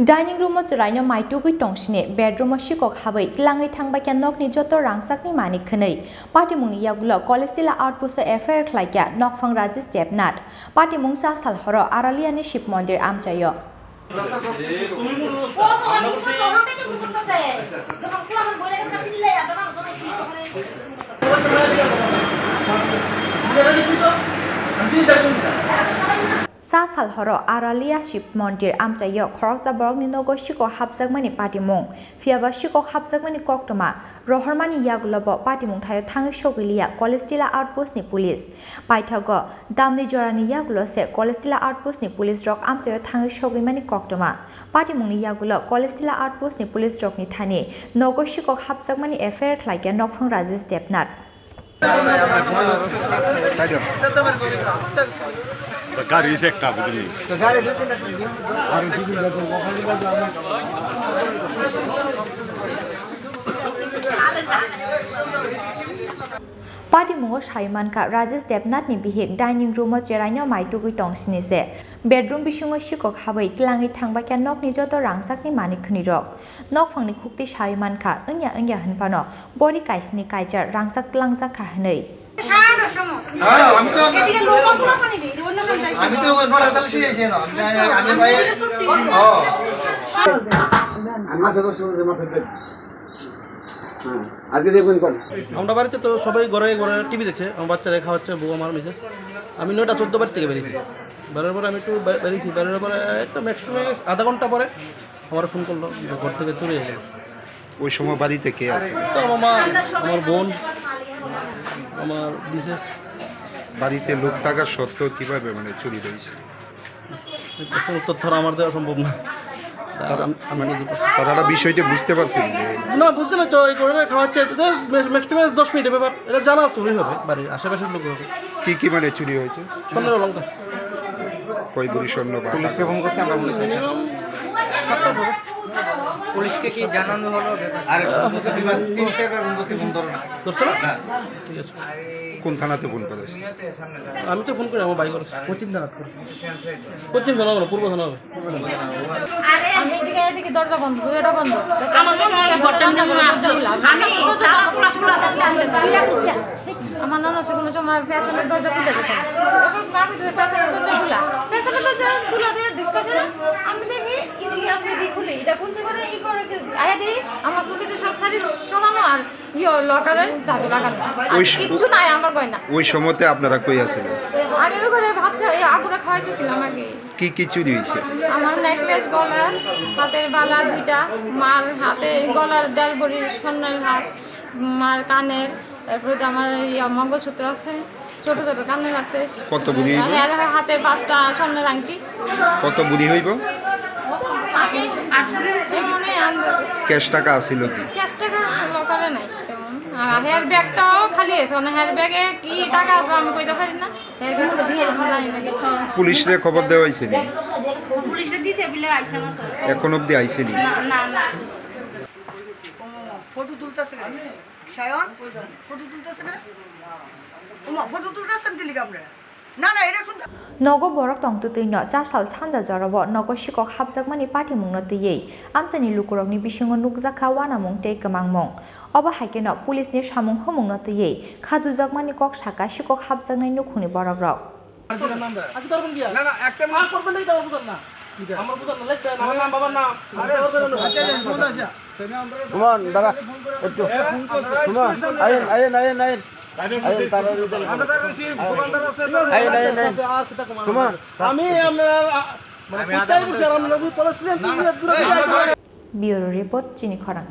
Dining room o Charaino Maitugui Tongsine, bedroom o Sikok Habwi, Twlangwi thang Baikha Nokni Jotto Rangchakni Manik Khwnei, Party Mungni Yagula, Kolestila Outpost Affair Khlaika, Nokfang Rajis Jebnat, Party Mungsa Salhoro, Araliani Ship Mondir Amchayo. Sa Salhoro, Aralia Ship Mondir Amchayo, Khorang Borok Nogo Sikok Habjakmani Party Mung, Fiaba Sikok Habjakmani Koktoma, Rohormani Yagulabo, Party Mung Thayo Thang Shogilia, Kolestila Outpost ni Police. Baikha Damni Jorani Yagulo se Kolestila Outpost ni Police Rock Amchayo Thang Shogimani Koktoma. Party Mung ni Yagulo, Kolestila Outpost ni Police Rock ni Thani, Nogo Sikok Habjakmani Affair Khlaika Nokfang Rajis Jebnat. Gari sekta begini. Party Mungo Shaimanka Rajis Jebnat ni bihik dining room o Cheraino Maitugui Tongsine se bedroom bisungo Sikok Habwi Twlangwi thang Baikha Nokni Jotto Rangchakni Manik Khwnei rok Nokfangni khukti Shaimanka ongya hunpano body kaisni kaijar Rangchak Twlangjak kha hnei আমরা বাড়িতে তো সবাই ঘরে ঘরে TV দেখছে আমার বাচ্চা দেখা হচ্ছে বউ আমার মিসেস আমি 9:14 বাড়ি থেকে বেরিয়েছি বেরোর পরে আমি একটু বেরিয়েছি বেরোর পরে একটা ম্যাক্সিমাম আধা ঘন্টা পরে আমার ফোন করলো ঘর থেকে চুরি হয়ে গেল ওই সময় বাড়িতে কে আছে তো আমার মা আমার বোন আমার মিসেস বাড়িতে লোক থাকা সত্ত্বেও কিভাবে মানে চুরি হয়েছে তথ্য আমার দেওয়া সম্ভব না তারা বিষয়টা বুঝতে পারছেন না বুঝতে না তো এই করে খাওয়াচ্ছে ম্যাক্সিমাম 10 মিনিটের ব্যাপার এটা জানা চুরি হবে বাড়ির আশেপাশের লোক হবে কি মানে চুরি হয়েছে স্বর্ণের অলঙ্কার কয় ভরি স্বর্ণ পুলিশকে ফোন করতে আমরা বলেছি মিনিমাম পুলিশকে কি জানানো হলো আরে বলতে দিবা 3 টাকা ফোন করছি ফোন ধরো না ধরছো না ঠিক আছে কোন থানাতে ফোন করেছে আমি তো ফোন করি আমার বাইক করেছি পশ্চিম থানা হবে পূর্ব থানা হবে আমি এদিকে দরজা বন্ধ দুইটা বন্ধ আমার নানা কোনো সময় ফ্যাশনের দরজা খুলে যেত ফ্যাশনের দরজা খুলা দিয়ে দেখতেছে আমি দেখি এদিকে আপনি এদিকে খুলে এটা খুলছে করে ই করে আয়া দিই আমার চোখে সব শাড়ি সরানো আর লকারের চাবি লাগানো কিচ্ছু নাই আমার গয়না ওই সময়তে আপনারা কই আছেন আমি ওই ঘরে ভাত আগুনে খাওয়াইতেছিলাম আগে কি চুরি হয়েছে আমার নেকলেস গলার হাতের বালা দুইটা মার হাতে গলার 1.5 ভরির স্বর্ণের হার মার কানের তারপরে আমার মঙ্গলসূত্র আছে ছোট ছোট কানের আছে কত বুড়ি হাতে 5টা স্বর্ণের আংটি কত বুড়ি হইব আমি এমনই ক্যাশ টাকা আছিল কি ক্যাশ টাকা লকারে নাই তেমন আর হেয়ার ব্যাগটাও খালি আছে মানে হেয়ার ব্যাগে কি টাকা আছে আমি কইতে পারি না পুলিশে খবর দেওয়া হয়েছে নি পুলিশে দিছে বলে আইছে না তো এখন অবধি আইছে নি না ফটো তুলতেছে সায়ন ফটো তুলতেছে না ফটো তুলতেছেন কি লিখা আমরা না এটা শুনতে Nogo Borok Tongtotwino Chasal Chanja Jorobo Nogo Sikok Habjakmani Party Mungno Tiyei Amchani Lukurokni bisingo nukjakha wanamung tei kwmangmung Obo haikeno police ni samung homungno tiyei khadujakmani kok saka Sikok habjaknai nukhuni borokrok আজ করবেন কি না একটা মাস করবেন না দাও বুঝার না আমার বুঝার না লেখা আমার নাম বাবার নাম আরে আচ্ছা ফোন আসা সুমন দাঁড়া একটু সুমন আয়েন আমি Bureau Report Chini Khorang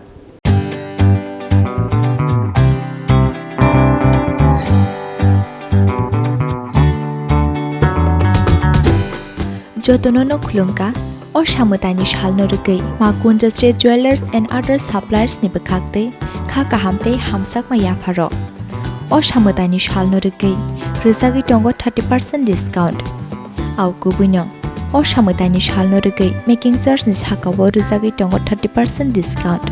Jotto no khulumka or samutani shalno rugei makun industry jewelers and other suppliers ni bekhakte kha kahamte hamsak ma yafaro or samutani shalno rugei rizagi tongo 30% discount au kubuino or samutani shalno rugei making charge ni sakabo rizagi tongo 30% discount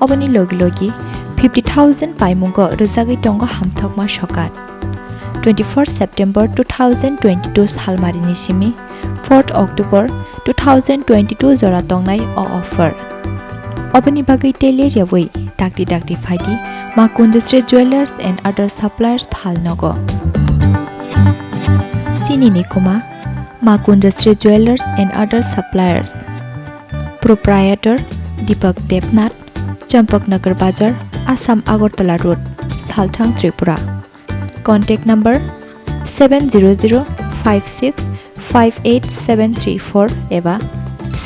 obani logi 50,000 paimungo rizagi tongo hamthokma sokat 24 September 2022 salmarini simi 4th October 2022 jora tongnai o offer obani bagai tele yawai dakti phaidi Makundistri Jewelers and other suppliers phal Nogo Chini Nikuma Makundistri Jewelers and other suppliers Proprietor Deepak Devnath Champak Nagar Bazar Assam Agartala Road Salthang Tripura Contact number 70056587734 eva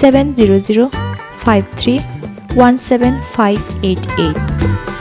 70053175588